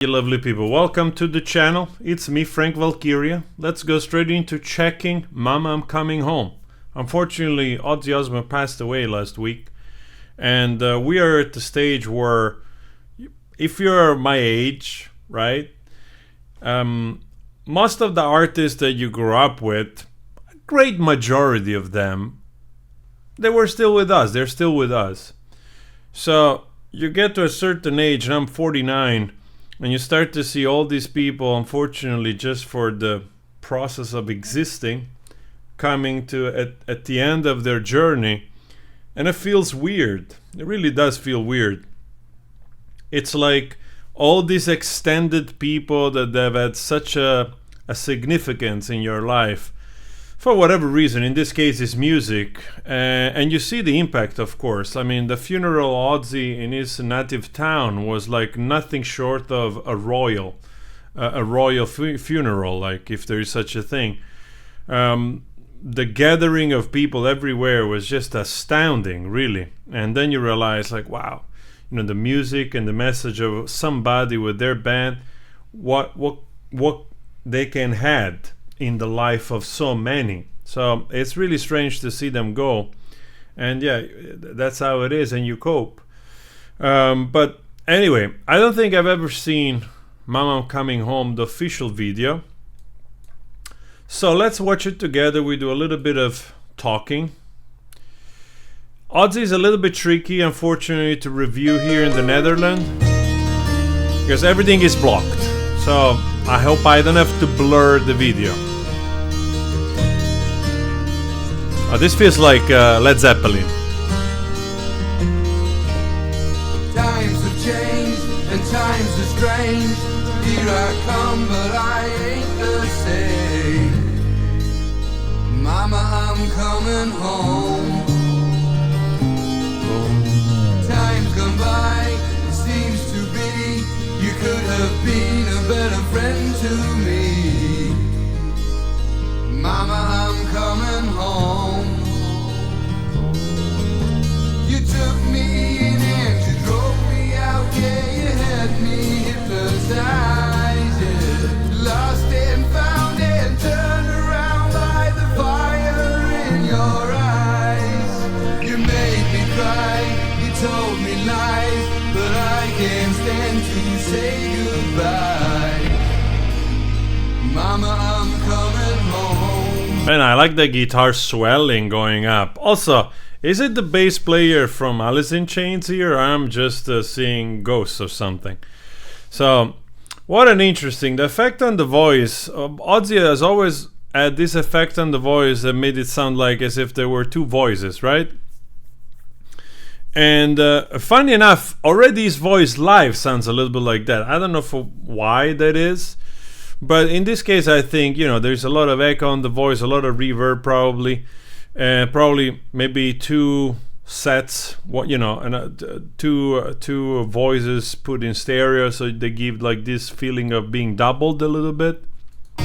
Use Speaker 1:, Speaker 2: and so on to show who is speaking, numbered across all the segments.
Speaker 1: You lovely people, welcome to the channel. It's me, Frank Valkyria. Let's go straight into checking Mama, I'm Coming Home. Unfortunately, OZZY Osbourne passed away last week, and we are at the stage where, if you're my age, right, most of the artists that you grew up with, a great majority of them, they were still with us. They're still with us. So you get to a certain age, and I'm 49. And you start to see all these people, unfortunately, just for the process of existing, coming to at the end of their journey. And it feels weird. It really does feel weird. It's like all these extended people that have had such a significance in your life, for whatever reason, in this case is music, and you see the impact, of course. I mean, the funeral OZZY in his native town was like nothing short of a royal funeral, like, if there is such a thing. The gathering of people everywhere was just astounding, really. And then you realize, like, wow, you know, the music and the message of somebody with their band, what they can had in the life of so many. So it's really strange to see them go, and yeah, that's how it is, and you cope. But anyway, I don't think I've ever seen Mama, I'm Coming Home, the official video, so let's watch it together. We do a little bit of talking. OZZY is a little bit tricky, unfortunately, to review here in the Netherlands because everything is blocked, so I hope I don't have to blur the video. Oh, this feels like Led Zeppelin.
Speaker 2: Times have changed and times are strange. Here I come, but I ain't the same. Mama, I'm coming home. Time's gone by, it seems to be. You could have been a better friend to me. Mama, I'm coming home. You took me in and you drove me out, yeah, you had me hypnotized, yeah. Lost and found and turned around by the fire in your eyes. You made me cry, you told me lies, but I can't stand to say goodbye. Mama, I'm coming home.
Speaker 1: And I like the guitar swelling going up. Also, is it the bass player from Alice in Chains here, or I'm just seeing ghosts or something? So, what an interesting, the effect on the voice. OZZY has always had this effect on the voice that made it sound like as if there were two voices, right? And funny enough, already his voice live sounds a little bit like that. I don't know why that is, but in this case, I think, you know, there's a lot of echo on the voice, a lot of reverb probably. Probably maybe two sets, and two voices put in stereo, so they give like this feeling of being doubled a little bit.
Speaker 2: I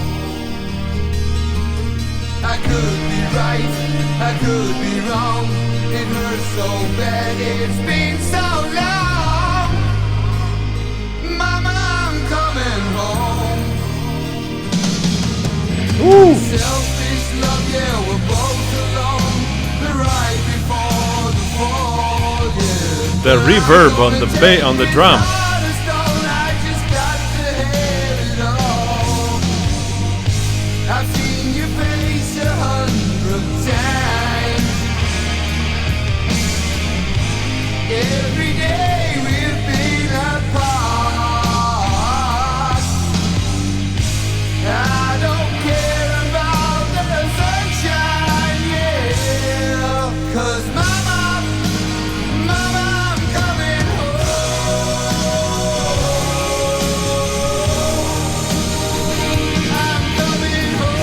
Speaker 2: could be right, I could be wrong. It hurts so bad, it's been so long. Mama, I'm coming home.
Speaker 1: Ooh.
Speaker 2: Selfish love, yeah, we're both alone. The right before the fall, yeah.
Speaker 1: The reverb on the drum.
Speaker 2: I just got to have it all. I've seen your face 100 times. Every day we've been apart. I don't care about the sunshine, yeah. 'Cause mama, I'm coming home. I'm coming home.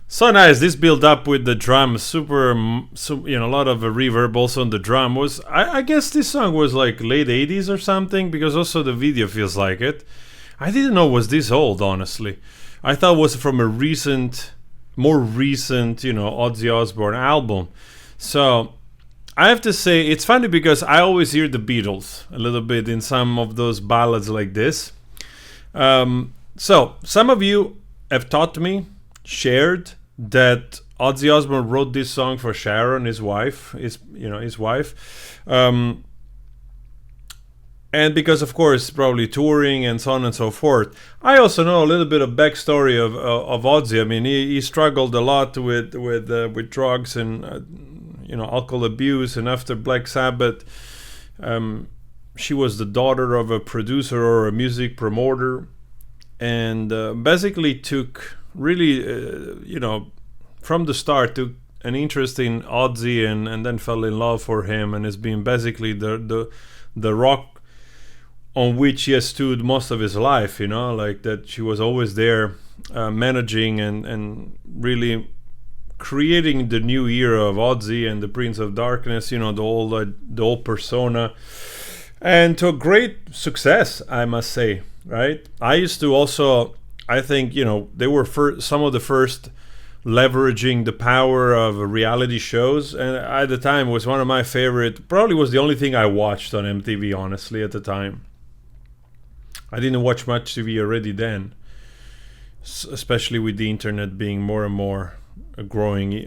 Speaker 1: So nice, this build up with the drum, super, you know, a lot of reverb also on the drum. I guess this song was like late 80s or something, because also the video feels like it. I didn't know it was this old, honestly. I thought it was from a recent more recent, Ozzy Osbourne album. So I have to say, it's funny because I always hear the Beatles a little bit in some of those ballads like this. So some of you have taught me, shared that Ozzy Osbourne wrote this song for Sharon, his wife, his wife. And because, of course, probably touring and so on and so forth. I also know a little bit of backstory of Ozzy. I mean, he struggled a lot with drugs and alcohol abuse. And after Black Sabbath, she was the daughter of a producer or a music promoter, and basically took really, from the start, took an interest in Ozzy and then fell in love for him, and has been basically the rock on which he has stood most of his life, like that she was always there, managing and really creating the new era of Ozzy and the Prince of Darkness, the whole persona, and to a great success, I must say, right? I used to also, I think, they were some of the first leveraging the power of reality shows, and at the time was one of my favorite, probably was the only thing I watched on MTV, honestly, at the time. I didn't watch much TV already then, especially with the internet being more and more growing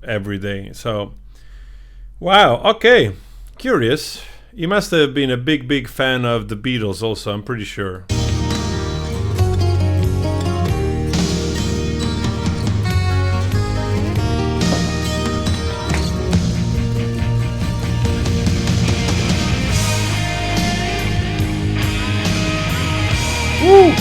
Speaker 1: every day. So, wow, okay, curious. You must have been a big fan of the Beatles also, I'm pretty sure. Woo!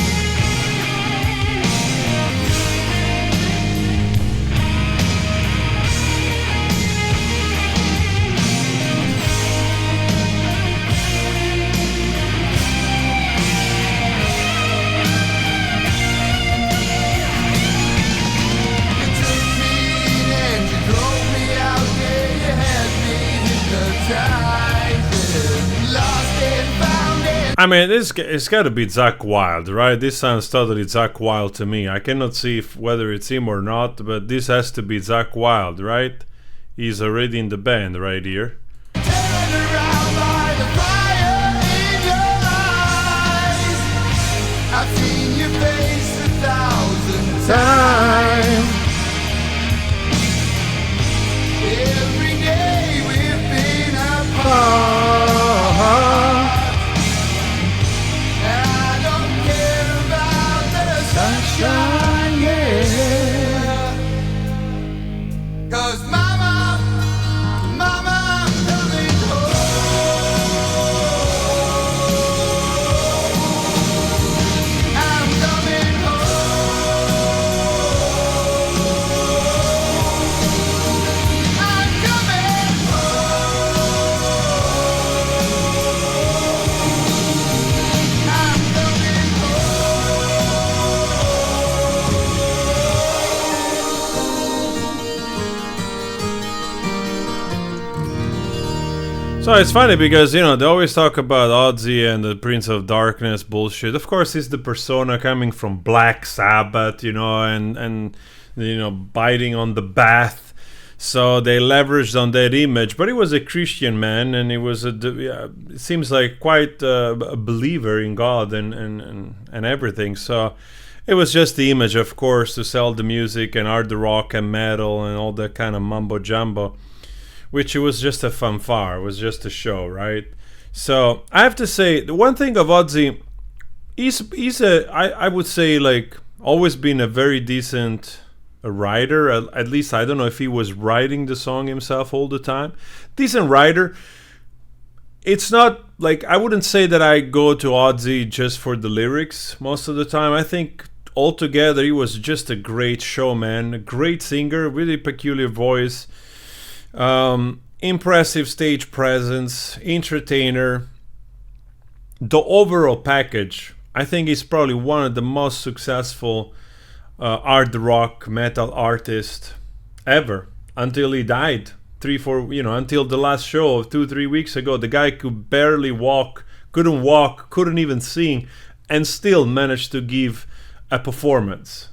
Speaker 1: I mean, it's got to be Zakk Wylde, right? This sounds totally Zakk Wylde to me. I cannot see whether it's him or not, but this has to be Zakk Wylde, right? He's already in the band right here.
Speaker 2: I've seen your face 1,000 times. Every day we've been apart. Cause mama, I'm coming home. I'm coming home. I'm coming home. I'm coming
Speaker 1: So it's funny because, they always talk about Ozzy and the Prince of Darkness bullshit. Of course, it's the persona coming from Black Sabbath, and biting on the bath. So they leveraged on that image. But he was a Christian man, and he was it seems like quite a believer in God and everything. So it was just the image, of course, to sell the music and hard rock and metal and all that kind of mumbo jumbo. Which it was just a fanfare, it was just a show, right? So I have to say, the one thing of Ozzy, I would say, like, always been a very decent writer. At least I don't know if he was writing the song himself all the time. Decent writer. It's not like, I wouldn't say that I go to Ozzy just for the lyrics most of the time. I think altogether he was just a great showman, a great singer, really peculiar voice. Impressive stage presence, entertainer. The overall package, I think, is probably one of the most successful hard rock metal artists ever, until he died. Until the last show of 2-3 weeks ago, the guy could barely walk, couldn't even sing, and still managed to give a performance.